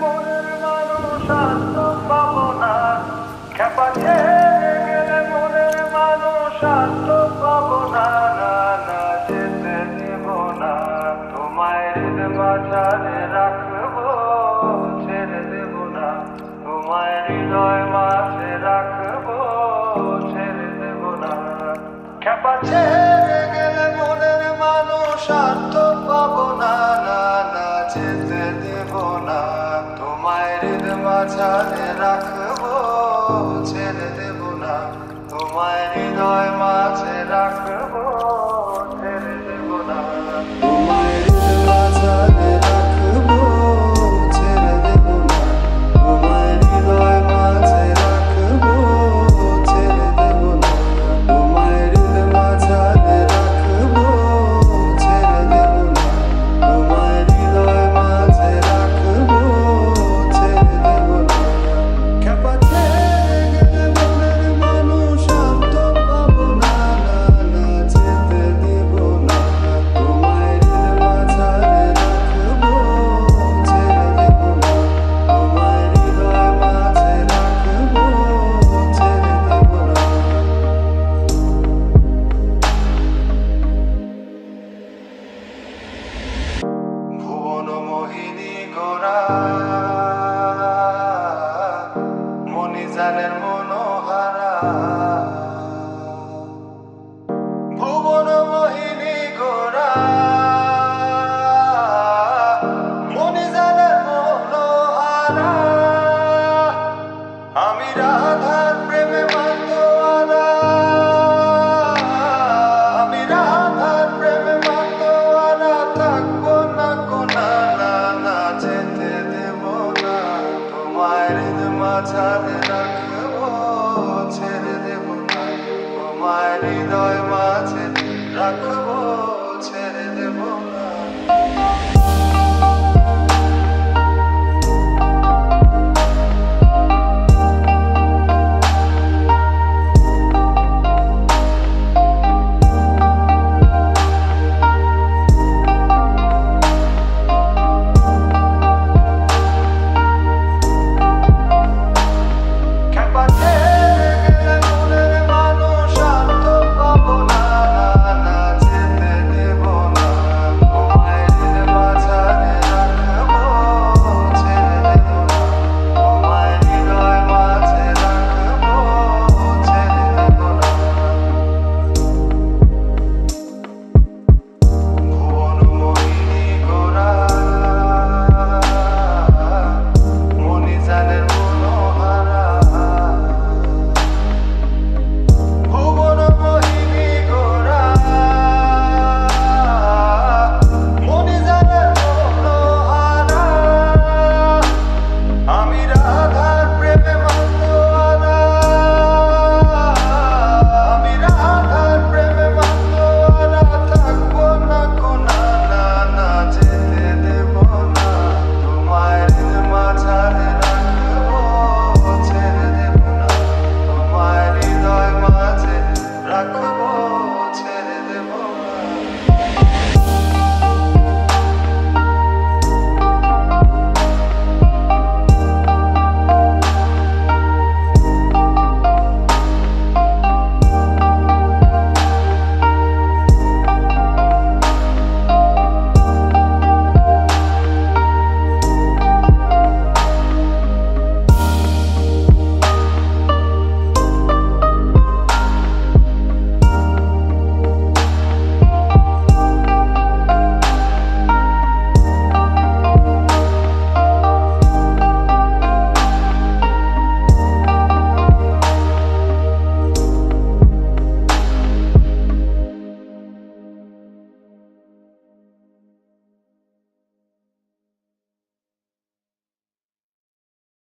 মনের মানুষ আর তো পাবো না, খেপা ছেড়ে গেলে মনের মানুষ আর তো পাবো না, না না যেতে দেব না, তোমায় হৃদ মাঝারে রাখবো, ছেড়ে দেব না, তোমায় হৃদয় মাঝে রাখবো, ছেড়ে দেব না, খেপা ছেড়ে গেলে মনের মানুষ আর তো পাবো না, না না যেতে দেব না, তোমায় হৃদ মাঝারে রাখবো, ছেড়ে দেব না, তোমায় হৃদয় মাঝে রাখবো, ছেড়ে দেব না, তোমায় হৃদ মাঝারে রাখবো, ছেড়ে দেব না, তোমায় হৃদয় মাঝে রাখবো, ছেড়ে দেব না, তোমায় হৃদ মাঝারে রাখবো, ছেড়ে দেব না, তোমায় হৃদয় মাঝে রাখবো, ছেড়ে দেব না, খেপা ছেড়ে গেলে মনের মানুষ আর তো পাবো না, না না যেতে দেব না, তোমায় হৃদ মাঝারে রাখবো, ছেড়ে দেব না, তোমায় হৃদয় মাঝে রাখবো, ছেড়ে দেব না। ভুবন মোহিনী গোরা